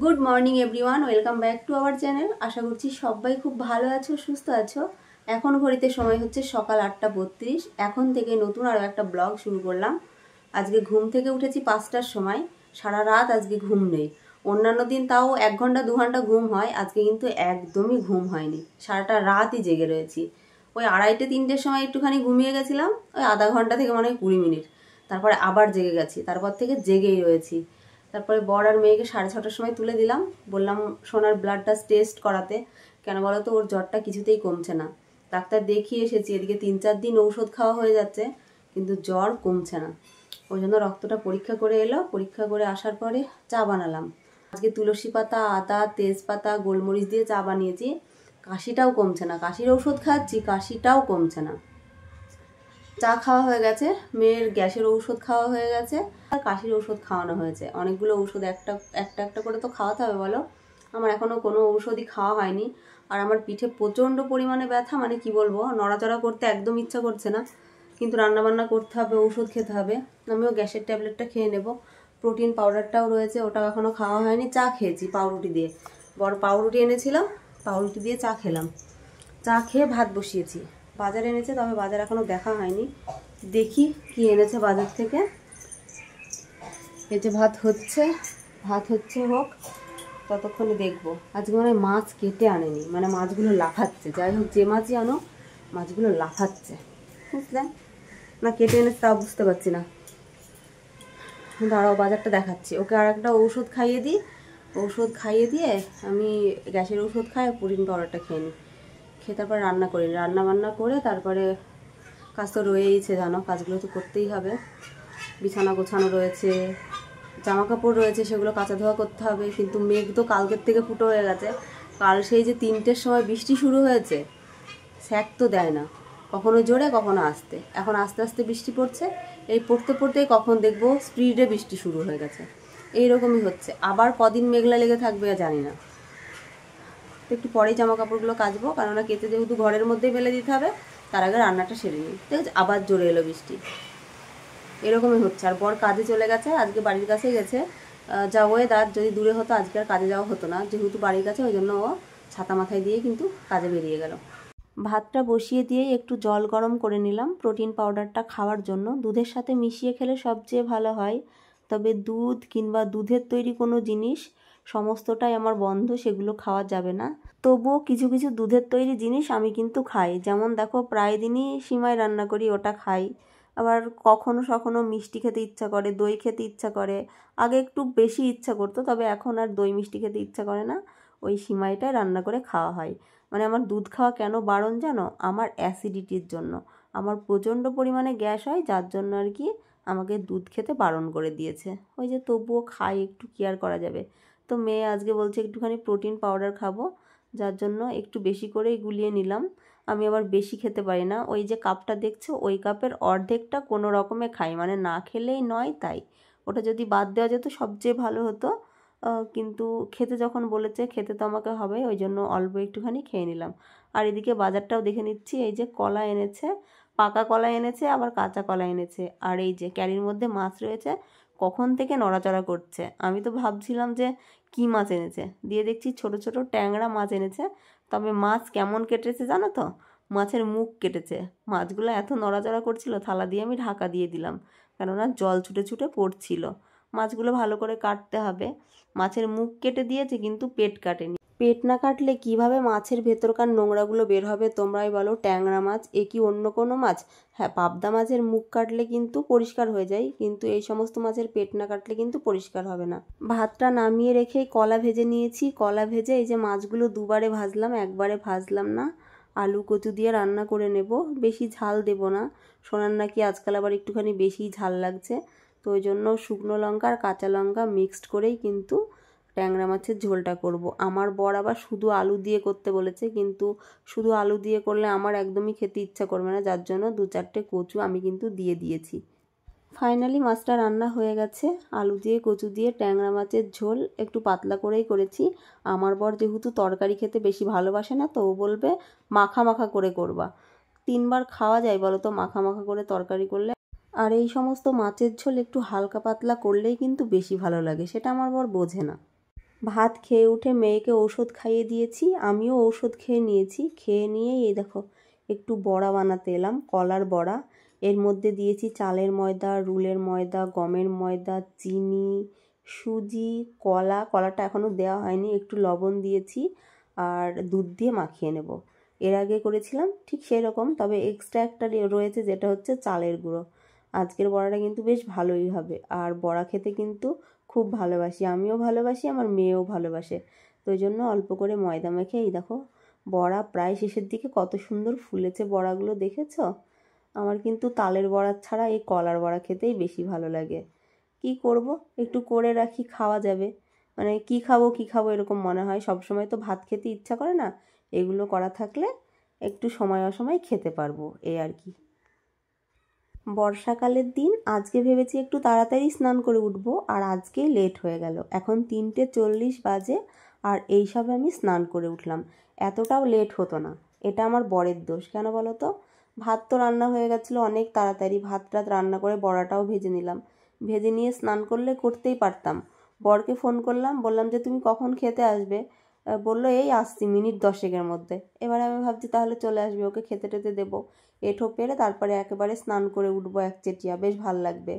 Good morning everyone, welcome back to our channel. আশা করছি সবাই খুব ভালো আছো, সুস্থ আছো। এখন ঘড়িতে সময় হচ্ছে সকাল 8:32। এখন থেকে নতুন আরও একটা ব্লগ শুরু করলাম। আজকে ঘুম থেকে উঠেছি 5টার সময়। সারা রাত আজকে ঘুম নেই। অন্যান্য দিন তাও 1 ঘন্টা 2 ঘন্টা ঘুম হয়, আজকে কিন্তু একদমই ঘুম হয়নি। সারাটা রাতই জেগে রয়েছি। ওই 2:30-3টের সময় একটুখানি ঘুমিয়ে গেছিলাম, ওই আধা ঘন্টা থেকে মনে হয় 20 মিনিট। তারপরে আবার জেগে গেছি, তারপর থেকে জেগেই রয়েছি। তারপরে বর আর মেয়েকে 6:30টার সময় তুলে দিলাম, বললাম সোনার ব্লাডটা টেস্ট করাতে। কেন বলো তো, ওর জ্বরটা কিছুতেই কমছে না। ডাক্তার দেখিয়ে এসেছি, এদিকে 3-4 দিন ঔষধ খাওয়া হয়ে যাচ্ছে, কিন্তু জ্বর কমছে না। ওই জন্য রক্তটা পরীক্ষা করে এলো, পরীক্ষা করে আসার পরে চা বানালাম। আজকে তুলসী পাতা, আদা, তেজপাতা, গোলমরিচ দিয়ে চা বানিয়েছি। কাশিটাও কমছে না, কাশির ঔষধ খাচ্ছি, কাশিটাও কমছে না। চা খাওয়া হয়ে গেছে, মেয়ের গ্যাসের ঔষধ খাওয়া হয়ে গেছে, আর কাশির ঔষধ খাওয়ানো হয়েছে। অনেকগুলো ঔষধ একটা একটা একটা করে তো খাওয়াতে হবে বলো। আমার এখনও কোনো ঔষধই খাওয়া হয়নি। আর আমার পিঠে প্রচণ্ড পরিমাণে ব্যথা, মানে কি বলবো, নড়াচড়া করতে একদম ইচ্ছা করছে না। কিন্তু রান্নাবান্না করতে হবে, ঔষধ খেতে হবে। আমিও গ্যাসের ট্যাবলেটটা খেয়ে নেব। প্রোটিন পাউডারটাও রয়েছে, ওটাও এখনও খাওয়া হয়নি। চা খেয়েছি পাউরুটি দিয়ে, বড় পাউরুটি এনেছিলাম, পাউরুটি দিয়ে চা খেলাম। চা খেয়ে ভাত বসিয়েছি। বাজার এনেছে, তবে বাজার এখনও দেখা হয়নি, দেখি কি এনেছে বাজার থেকে। এই যে ভাত হচ্ছে, হোক, ততক্ষণে দেখবো। আজকে মনে হয় মাছ কেটে আনেনি, মানে মাছগুলো লাফাচ্ছে। যাই হোক, যে মাছই আনো, মাছগুলো লাফাচ্ছে, বুঝলেন না? কেটে এনেছে তাও বুঝতে পারছি না। দাঁড়াও, বাজারটা দেখাচ্ছি। ওকে আর একটা ঔষধ খাইয়ে দিই। ঔষধ খাইয়ে দিয়ে আমি গ্যাসের ঔষধ খাই, প্রোটিন পাউডারটা খেয়ে নিই। খেয়ে তারপর রান্না করি, রান্না বান্না করে তারপরে কাজ তো রয়েইছে, জানো, কাজগুলো তো করতেই হবে। বিছানা গোছানো রয়েছে, জামা কাপড় রয়েছে, সেগুলো কাচা ধোয়া করতে হবে। কিন্তু মেঘ তো কালকের থেকে ফুটো হয়ে গেছে। কাল সেই যে 3টের সময় বৃষ্টি শুরু হয়েছে, স্যাক তো দেয় না, কখনো জোরে কখনো আস্তে। এখন আস্তে আস্তে বৃষ্টি পড়ছে, এই পড়তে পড়তেই কখন দেখবো স্পিডে বৃষ্টি শুরু হয়ে গেছে। এইরকমই হচ্ছে। আবার কদিন মেঘলা লেগে থাকবে জানি না। তো একটু পরেই জামা কাপড়গুলো কাচবো, কেননা কেচে যেহেতু ঘরের মধ্যেই ফেলে দিতে হবে, তার আগে রান্নাটা সেরে নিই। দেখছি আবার জোরে এলো বৃষ্টি, এরকমই হচ্ছে। আর বর কাজে চলে গেছে, আজকে বাড়ির কাছে গেছে। যা ওয়েদার, যদি দূরে হতো আজকে আর কাজে যাওয়া হতো না, যেহেতু বাড়ির কাছে, ওই জন্য ও ছাতা মাথায় দিয়ে কিন্তু কাজে বেরিয়ে গেল। ভাতটা বসিয়ে দিয়ে একটু জল গরম করে নিলাম প্রোটিন পাউডারটা খাওয়ার জন্য। দুধের সাথে মিশিয়ে খেলে সবচেয়ে ভালো হয়, তবে দুধ কিংবা দুধের তৈরি কোনো জিনিস সমস্তটাই আমার বন্ধ, সেগুলো খাওয়া যাবে না। তবুও কিছু কিছু দুধের তৈরি জিনিস আমি কিন্তু খাই। যেমন দেখো, প্রায় দিনই সিমাই রান্না করি, ওটা খাই। আবার কখনো সখনো মিষ্টি খেতে ইচ্ছা করে, দই খেতে ইচ্ছা করে। আগে একটু বেশি ইচ্ছা করতো, তবে এখন আর দই মিষ্টি খেতে ইচ্ছা করে না, ওই সিমাইটাই রান্না করে খাওয়া হয়। মানে আমার দুধ খাওয়া কেন বারণ জানো? আমার অ্যাসিডিটির জন্য। আমার প্রচণ্ড পরিমাণে গ্যাস হয়, যার জন্য আর কি আমাকে দুধ খেতে বারণ করে দিয়েছে। ওই যে তবুও খাই, একটু কেয়ার করা যাবে। তো মেয়ে আজকে বলছে একটুখানি প্রোটিন পাউডার খাবো, যার জন্য একটু বেশি করেই গুলিয়ে নিলাম। আমি আবার বেশি খেতে পারি না। ওই যে কাপটা দেখছো, ওই কাপের অর্ধেকটা কোনো রকমে খাই, মানে না খেলেই নয় তাই। ওটা যদি বাদ দেওয়া যেত সবচেয়ে ভালো হতো, কিন্তু খেতে যখন বলেছে, খেতে তো আমাকে হবে, ওই জন্য অল্প একটুখানি খেয়ে নিলাম। আর এদিকে বাজারটাও দেখে নিচ্ছি। এই যে কলা এনেছে, পাকা কলা এনেছে, আবার কাঁচা কলা এনেছে। আর এই যে ক্যারির মধ্যে মাছ রয়েছে, কখন থেকে নড়াচড়া করছে। আমি তো ভাবছিলাম যে কী মাছ এনেছে, দিয়ে দেখছি ছোট ছোট ট্যাংরা মাছ এনেছে। তবে মাছ কেমন কেটেছে জানো তো? মাছের মুখ কেটেছে। মাছগুলো এত নড়াচড়া করছিল, থালা দিয়ে আমি ঢাকা দিয়ে দিলাম, কেননা জল ছুটে ছুটে পড়ছিল। মাছগুলো ভালো করে কাটতে হবে। মাছের মুখ কেটে দিয়েছে, কিন্তু পেট কাটেনি। পেট না কাটলে কিভাবে মাছের ভেতরকার নোংরাগুলো বের হবে তোমরাই বলো? ট্যাংরা মাছ, এ কি অন্য কোনো মাছ? হ্যাঁ, পাবদা মাছের মুখ কাটলে কিন্তু পরিষ্কার হয়ে যায়, কিন্তু এই সমস্ত মাছের পেট না কাটলে কিন্তু পরিষ্কার হবে না। ভাতটা নামিয়ে রেখেই কলা ভেজে নিয়েছি। কলা ভেজে এই যে মাছগুলো দুবারে ভাজলাম, একবারে ভাজলাম না। আলু কচু দিয়ে রান্না করে নেব, বেশি ঝাল দেব না। সোনার নাকি আজকাল আবার একটুখানি বেশি ঝাল লাগছে, তো ওই জন্য শুকনো লঙ্কা আর কাঁচা লঙ্কা মিক্সড করেই কিন্তু ট্যাংরা মাছের ঝোলটা করব। আমার বর আবার শুধু আলু দিয়ে করতে বলেছে, কিন্তু শুধু আলু দিয়ে করলে আমার একদমই খেতে ইচ্ছা করবে না, যার জন্য 2-4টে কচু আমি কিন্তু দিয়ে দিয়েছি। ফাইনালি মাছটা রান্না হয়ে গেছে। আলু দিয়ে কচু দিয়ে ট্যাংরা মাছের ঝোল একটু পাতলা করেই করেছি। আমার বর যেহেতু তরকারি খেতে বেশি ভালোবাসে না, তো ও বলবে মাখা মাখা করে করবা। 3বার খাওয়া যায় বলো তো মাখা মাখা করে তরকারি করলে? আর এই সমস্ত মাছের ঝোল একটু হালকা পাতলা করলেই কিন্তু বেশি ভালো লাগে, সেটা আমার বর বোঝে না। ভাত খেয়ে উঠে মেয়েকে ঔষধ খাইয়ে দিয়েছি, আমিও ঔষধ খেয়ে নিয়েছি। খেয়ে নিয়েই এই দেখো একটু বড়া বানাতে এলাম, কলার বড়া। এর মধ্যে দিয়েছি চালের ময়দা, রুলের ময়দা, গমের ময়দা, চিনি, সুজি, কলাটা এখনও দেওয়া হয়নি, একটু লবণ দিয়েছি আর দুধ দিয়ে মাখিয়ে নেব। এর আগে করেছিলাম ঠিক সেই রকম, তবে এক্সট্রা একটা রয়েছে যেটা হচ্ছে চালের গুঁড়ো। আজকের বড়াটা কিন্তু বেশ ভালোই হবে। আর বড়া খেতে কিন্তু খুব ভালোবাসি, আমিও ভালোবাসি, আমার মেয়েও ভালোবাসে। তো ওই জন্য অল্প করে ময়দা মেখে এই দেখো বড়া প্রায় শেষের দিকে কত সুন্দর ফুলেছে বড়াগুলো, দেখেছো? আমার কিন্তু তালের বড়া ছাড়া এই কলার বড়া খেতেই বেশি ভালো লাগে। কি করব, একটু করে রাখি, খাওয়া যাবে। মানে কি খাবো এরকম মনে হয়, সবসময় তো ভাত খেতে ইচ্ছা করে না, এগুলো করা থাকলে একটু সময় অসময় খেতে পারবো, এই আর কি। বর্ষাকালের দিন আজকে ভেবেছি একটু তাড়াতাড়ি স্নান করে উঠবো, আর আজকেই লেট হয়ে গেল। এখন 3:40 বাজে আর এইসবে আমি স্নান করে উঠলাম। এতটাও লেট হতো না, এটা আমার বরের দোষ। কেন বলো তো? ভাত তো রান্না হয়ে গেছিলো অনেক তাড়াতাড়ি, ভাত রান্না করে বড়াটাও ভেজে নিলাম। ভেজে নিয়ে স্নান করতেই পারতাম। বরকে ফোন করলাম, বললাম যে তুমি কখন খেতে আসবে? বললো এই আসছি মিনিট 10-এর মধ্যে। এবারে আমি ভাবছি তাহলে চলে আসবে, ওকে খেতে টেতে দেবো, এঁঠো পেরে তারপরে একেবারে স্নান করে উঠবো একচেটিয়া, বেশ ভাল লাগবে।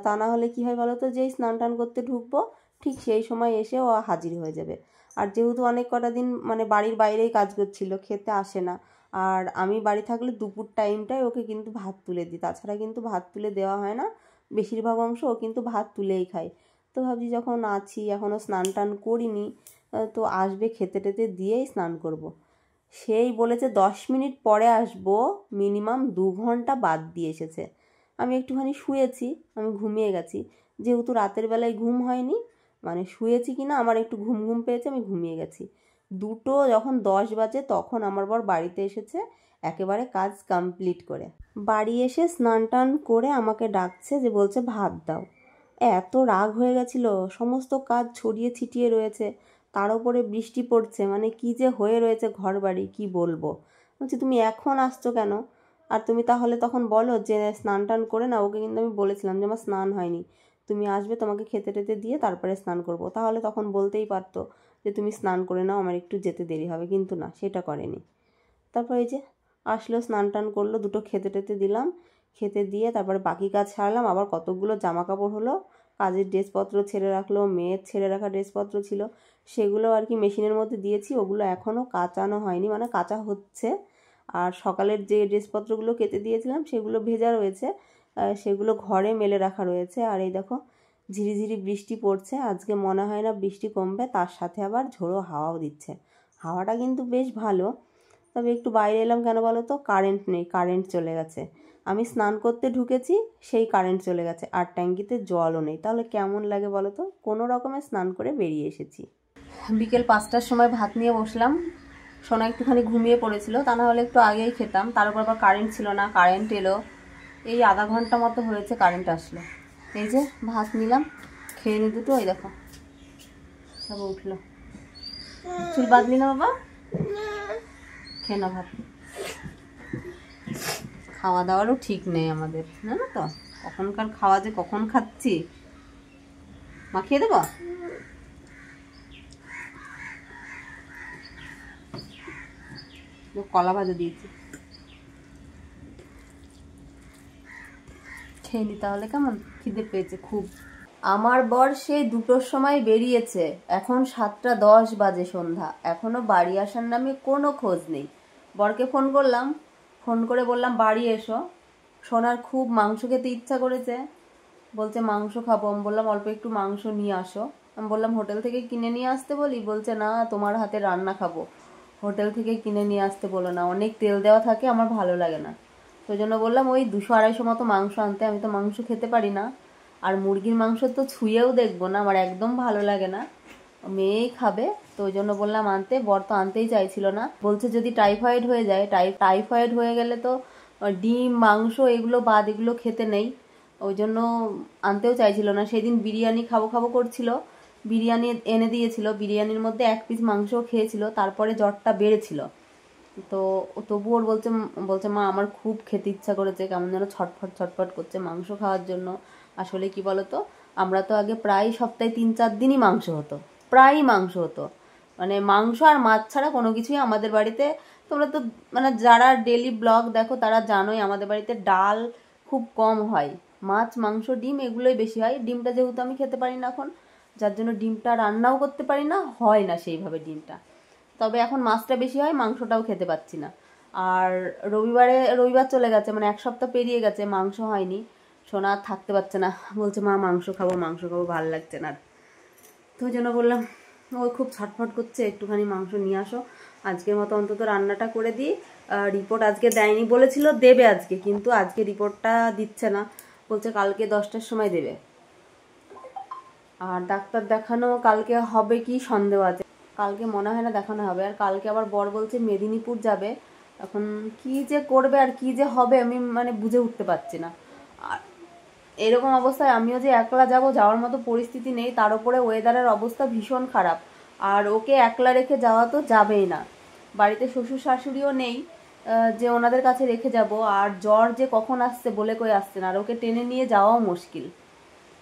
তা না হলে কী হয় বলো তো, যেই স্নান টান করতে ঢুকবো ঠিক সেই সময় এসে ও হাজির হয়ে যাবে। আর যেহেতু অনেক কটা দিন মানে বাড়ির বাইরেই কাজ করছিল, খেতে আসে না। আর আমি বাড়ি থাকলে দুপুর টাইমটায় ওকে কিন্তু ভাত তুলে দিই, তাছাড়া কিন্তু ভাত তুলে দেওয়া হয় না। বেশিরভাগ অংশ ও কিন্তু ভাত তুলেই খায়। তো ভাবছি যখন আছি, এখনও স্নান টান করিনি, তো আসবে, খেতে টেতে দিয়েই স্নান করব। সেই বলেছে 10 মিনিট পরে আসবো, মিনিমাম 2 ঘন্টা বাদ দিয়ে এসেছে। আমি একটুখানি শুয়েছি, আমি ঘুমিয়ে গেছি, যেহেতু রাতের বেলায় ঘুম হয়নি, মানে শুয়েছি কি না আমার একটু ঘুম পেয়েছে, আমি ঘুমিয়ে গেছি। 2টো যখন 10 বাজে তখন আমার বর বাড়িতে এসেছে একেবারে কাজ কমপ্লিট করে। বাড়ি এসে স্নান টান করে আমাকে ডাকছে, যে বলছে ভাত দাও। এত রাগ হয়ে গেছিলো, সমস্ত কাজ ছড়িয়ে ছিটিয়ে রয়েছে, তার উপরে বৃষ্টি পড়ছে, মানে কি যে হয়ে রয়েছে ঘর বাড়ি কি বলবো। বলছি তুমি এখন আসছো কেন? আর তুমি তাহলে তখন বলো যে স্নান টান করে না, ওকে কিন্তু আমি বলেছিলাম যে আমার স্নান হয়নি, তুমি আসবে তোমাকে খেতে টেতে দিয়ে তারপরে স্নান করব, তাহলে তখন বলতেই পারতো যে তুমি স্নান করে নাও, আমার একটু যেতে দেরি হবে, কিন্তু না, সেটা করেনি। তারপর এই যে আসলো, স্নান টান করলো, দুটো খেতে টেতে দিলাম, খেতে দিয়ে তারপরে বাকি কাজ সারলাম। আবার কতগুলো জামা কাপড় হলো, কাজের ড্রেসপত্র ছেড়ে রাখলো, মেয়ের ছেড়ে রাখা ড্রেসপত্র ছিল, সেগুলো আর কি মেশিনের মধ্যে দিয়েছি, ওগুলো এখনও কাচানো হয়নি, মানে কাচা হচ্ছে। আর সকালের যে ড্রেসপত্রগুলো কেটে দিয়েছিলাম সেগুলো ভেজা রয়েছে, সেগুলো ঘরে মেলে রাখা রয়েছে। আর এই দেখো ঝিরিঝিরি বৃষ্টি পড়ছে, আজকে মনে হয় না বৃষ্টি কমবে, তার সাথে আবার ঝোড়ো হাওয়াও দিচ্ছে। হাওয়াটা কিন্তু বেশ ভালো। তবে একটু বাইরে এলাম কেন বলো তো, কারেন্ট নেই, কারেন্ট চলে গেছে। আমি স্নান করতে ঢুকেছি, সেই কারেন্ট চলে গেছে, আর ট্যাঙ্কিতে জলও নেই। তাহলে কেমন লাগে বলো তো? কোনো রকমে স্নান করে বেরিয়ে এসেছি। বিকেল 5টার সময় ভাত নিয়ে বসলাম। সোনা একটুখানি ঘুমিয়ে পড়েছিল, তা না হলে একটু আগেই খেতাম। তার উপর আবার কারেন্ট ছিল না, কারেন্ট এলো এই আধা ঘন্টা মতো হয়েছে কারেন্ট আসলো। এই যে ভাত নিলাম, খেয়ে নি দুটো, এই দেখো সব উঠলো। চুল বাঁধলি না বাবা? খেয়ে না ভাত। খাওয়া দাওয়ারও ঠিক নেই আমাদের, জানো তো, কখনকার খাওয়া যে কখন খাচ্ছি। মাখিয়ে দেবো? কলা ভাজা দিয়েছি, খেয়ে নি তাহলে। কেমন খিদে পেয়েছে খুব। আমার বর সেই 2টোর সময় বেরিয়েছে, এখন 7টা 10 বাজে সন্ধ্যা, এখনো বাড়ি আসার নামে কোনো খোঁজ নেই। বরকে ফোন করলাম, ফোন করে বললাম বাড়ি এসো। সোনার খুব মাংস খেতে ইচ্ছা করেছে, বলছে মাংস খাবো। আমি বললাম অল্প একটু মাংস নিয়ে আসো। আমি বললাম হোটেল থেকে কিনে নিয়ে আসতে বলি, বলছে না তোমার হাতে রান্না খাবো, হোটেল থেকে কিনে নিয়ে আসতে বলো না, অনেক তেল দেওয়া থাকে, আমার ভালো লাগে না। তো জন্য বললাম ওই 200-250 মতো মাংস আনতে, আমি তো মাংস খেতে পারি না, আর মুরগির মাংস তো ছুঁয়েও দেখবো না, আমার একদম ভালো লাগে না, মেয়েই খাবে। তো ওই জন্য বললাম আনতে, বর তো আনতেই চাইছিল না, বলছে যদি টাইফয়েড হয়ে যায়, টাইফয়েড হয়ে গেলে তো ডিম মাংস এগুলো বাদ, এগুলো খেতে নেই, ওই জন্য আনতেও চাইছিল না। সেদিন বিরিয়ানি খাবো করছিল, বিরিয়ানি এনে দিয়েছিল, বিরিয়ানির মধ্যে 1 পিস মাংসও খেয়েছিল, তারপরে জ্বরটা বেড়েছিল। তো তবু ওর বলছে মা আমার খুব খেতে ইচ্ছা করেছে, কেমন যেন ছটফট করছে মাংস খাওয়ার জন্য। আসলে কি বলতো, আমরা তো আগে প্রায় সপ্তাহে 3-4 দিনই মাংস হতো, প্রায়ই মাংস হতো, মানে মাংস আর মাছ ছাড়া কোনো কিছুই আমাদের বাড়িতে, তোমরা তো মানে যারা ডেলি ব্লগ দেখো তারা জানোই আমাদের বাড়িতে ডাল খুব কম হয়, মাছ মাংস ডিম এগুলোই বেশি হয়। ডিমটা যেহেতু আমি খেতে পারি না এখন, যার জন্য ডিমটা রান্নাও করতে পারি না, হয় না সেইভাবে ডিমটা। তবে এখন মাছটা বেশি হয়, মাংসটাও খেতে পাচ্ছি না। আর রবিবার চলে গেছে, মানে এক সপ্তাহ পেরিয়ে গেছে, মাংস হয়নি। সোনা আর থাকতে পারছে না, বলছে মা মাংস খাবো ভালো লাগছে না। তো ওই জন্য বললাম, ও খুব ছটফট করছে, একটুখানি মাংস নিয়ে আসো, আজকের মতো অন্তত রান্নাটা করে দিই। রিপোর্ট আজকে দেয়নি, বলেছিল দেবে আজকে, কিন্তু আজকে রিপোর্টটা দিচ্ছে না, বলছে কালকে 10টার সময় দেবে। আর ডাক্তার দেখানো কালকে হবে কি সন্দেহ আছে, কালকে মনে হয় না দেখানো হবে। আর কালকে আবার বর বলছে মেদিনীপুর যাবে, এখন কি যে করবে আর কি যে হবে আমি মানে বুঝে উঠতে পারছি না। আর এরকম অবস্থায় আমিও যে একলা যাব, যাওয়ার মতো পরিস্থিতি নেই, তার উপরে ওয়েদারের অবস্থা ভীষণ খারাপ, আর ওকে একলা রেখে যাওয়া তো যাবেই না। বাড়িতে শ্বশুর শাশুড়িও নেই যে ওনাদের কাছে রেখে যাব, আর জ্বর যে কখন আসছে বলে কই আসছে না, আর ওকে টেনে নিয়ে যাওয়াও মুশকিল।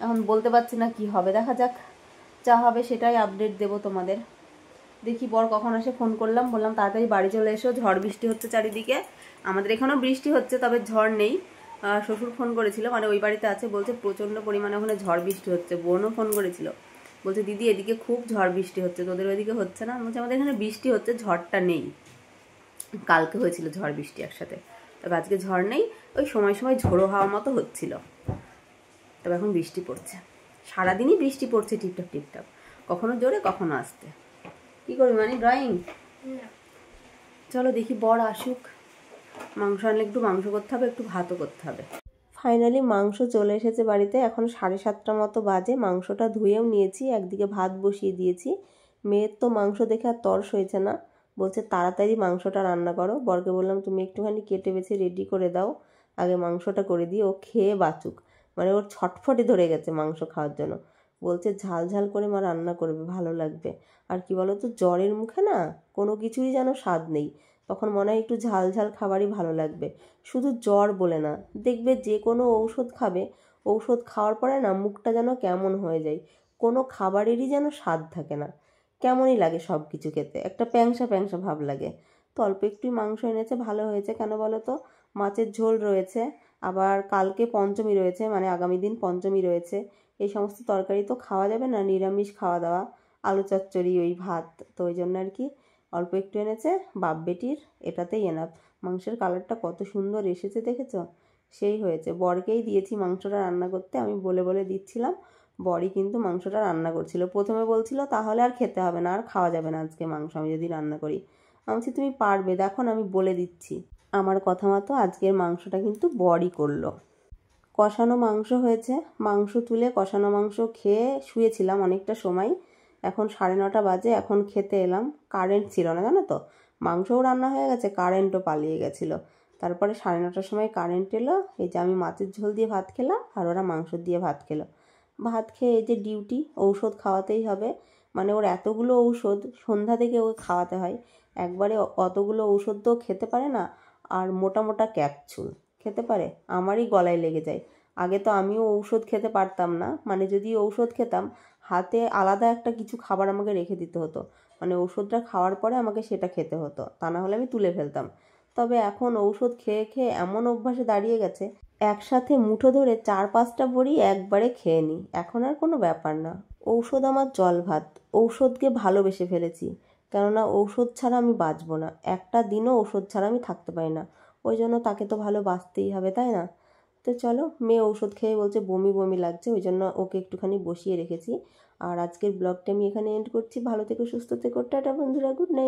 এখন বলতে পারছি না কি হবে, দেখা যাক, যা হবে সেটাই আপডেট দেবো তোমাদের। দেখি বর কখন আসে, ফোন করলাম, বললাম তাড়াতাড়ি বাড়ি চলে এসো, ঝড় বৃষ্টি হচ্ছে চারিদিকে। আমাদের এখানেও বৃষ্টি হচ্ছে, তবে ঝড় নেই। শ্বশুর ফোন করেছিল, মানে ওই বাড়িতে আছে, বলছে প্রচণ্ড পরিমাণে ওখানে ঝড় বৃষ্টি হচ্ছে। বোনও ফোন করেছিল, বলছে দিদি এদিকে খুব ঝড় বৃষ্টি হচ্ছে, তোদের ওইদিকে হচ্ছে না? বলছে আমাদের এখানে বৃষ্টি হচ্ছে, ঝড়টা নেই। কালকে হয়েছিল ঝড় বৃষ্টি একসাথে, তবে আজকে ঝড় নেই, ওই সময় সময় ঝোড়ো হাওয়ার মতো হচ্ছিল। তবে এখন বৃষ্টি পড়ছে, সারাদিনই বৃষ্টি পড়ছে টিপটাপ টিপটাপ, কখনো জোরে কখনো আসতে। কি করবি মানে ড্রয়িং? চলো দেখি বর আসুক, মাংস আনলে একটু মাংস করতে হবে, একটু ভাতও করতে হবে। ফাইনালি মাংস চলে এসেছে বাড়িতে, এখন 7:30 মতো বাজে। মাংসটা ধুয়েও নিয়েছি, একদিকে ভাত বসিয়ে দিয়েছি। মেয়ের তো মাংস দেখে আর তর্স হয়েছে না, বলছে তাড়াতাড়ি মাংসটা রান্না করো। বরকে বললাম তুমি একটুখানি কেটে বেছে রেডি করে দাও, আগে মাংসটা করে দিই, ও খেয়ে বাঁচুক। মানে ওর ছটফটি ধরে গেছে মাংস খাওয়ার জন্য, বলছে ঝাল ঝাল করে মা রান্না করবে, ভালো লাগবে। আর কি বলো তো, জ্বরের মুখে না কোনো কিছুই যেন স্বাদ নেই, তখন মনে হয় একটু ঝাল ঝাল খাবারই ভালো লাগবে। শুধু জ্বর বলে না, দেখবে যে কোনো ঔষধ খাবে, ঔষধ খাওয়ার পরে না মুখটা যেন কেমন হয়ে যায়, কোনো খাবারেরই যেন স্বাদ থাকে না, কেমনই লাগে সব কিছু খেতে, একটা প্যাংসা প্যাংসা ভাব লাগে। তো অল্প একটু মাংস এনেছে, ভালো হয়েছে। কেন বলো তো, মাছের ঝোল রয়েছে, আবার কালকে পঞ্চমী রয়েছে, মানে আগামী দিন পঞ্চমী রয়েছে, এই সমস্ত তরকারি তো খাওয়া যাবে না, নিরামিষ খাওয়া দাওয়া, আলু চচ্চড়ি ওই ভাত, তো ওই জন্য আর কি অল্প একটু এনেছে। বাপ বেটির এটাতেই এনাফ। মাংসের কালারটা কত সুন্দর এসেছে দেখেছো, সেই হয়েছে। বরকেই দিয়েছি মাংসটা রান্না করতে, আমি বলে বলে দিচ্ছিলাম, বরই কিন্তু মাংসটা রান্না করছিল। প্রথমে বলছিল তাহলে আর খেতে হবে না, আর খাওয়া যাবে না আজকে মাংস আমি যদি রান্না করি। আমি বলছি তুমি পারবে, দেখো না আমি বলে দিচ্ছি। আমার কথা মতো আজকের মাংসটা কিন্তু বরই করলো। কষানো মাংস হয়েছে, মাংস তুলে কষানো মাংস খেয়ে শুয়েছিলাম অনেকটা সময়। এখন 9:30 বাজে, এখন খেতে এলাম। কারেন্ট ছিল না জানো তো, মাংসও রান্না হয়ে গেছে, কারেন্টও পালিয়ে গেছিলো। তারপরে 9:30টার সময় কারেন্ট এলো, এই যে আমি মাছের ঝোল দিয়ে ভাত খেলাম, আর ওরা মাংস দিয়ে ভাত খেলো। ভাত খেয়ে এই যে ডিউটি, ঔষধ খাওয়াতেই হবে, মানে ওর এতগুলো ঔষধ, সন্ধ্যা থেকে ওকে খাওয়াতে হয়। একবারে অতগুলো ঔষধ তো খেতে পারে না, আর মোটা মোটা ক্যাপসুল খেতে পারে, আমারই গলায় লেগে যায়। আগে তো আমিও ঔষধ খেতে পারতাম না, মানে যদি ঔষধ খেতাম হাতে আলাদা একটা কিছু খাবার আমাকে রেখে দিতে হতো, মানে ঔষধটা খাওয়ার পরে আমাকে সেটা খেতে হতো, তা না হলে আমি তুলে ফেলতাম। তবে এখন ঔষধ খেয়ে খেয়ে এমন অভ্যাসে দাঁড়িয়ে গেছে, একসাথে মুঠো ধরে 4-5টা বড়ি একবারে খেয়ে নিই, এখন আর কোনো ব্যাপার না। ঔষধ আমার জল ভাত, ঔষধকে ভালোবেসে ফেলেছি, কেননা ঔষধ ছাড়া আমি বাঁচবো না, একটা দিনও ঔষধ ছাড়া আমি থাকতে পারি না। ওই জন্য তাকে তো ভালোবাসতেই হবে, তাই না? তো চলো, মেয়ে ঔষধ খেয়ে বলছে বমি বমি লাগছে, ওই জন্য ওকে একটুখানি বসিয়ে রেখেছি। আর আজকের ব্লগটা আমি এখানে এন্ড করছি। ভালো থেকো, সুস্থ থেকো, টাটা বন্ধুরা, গুড নাইট।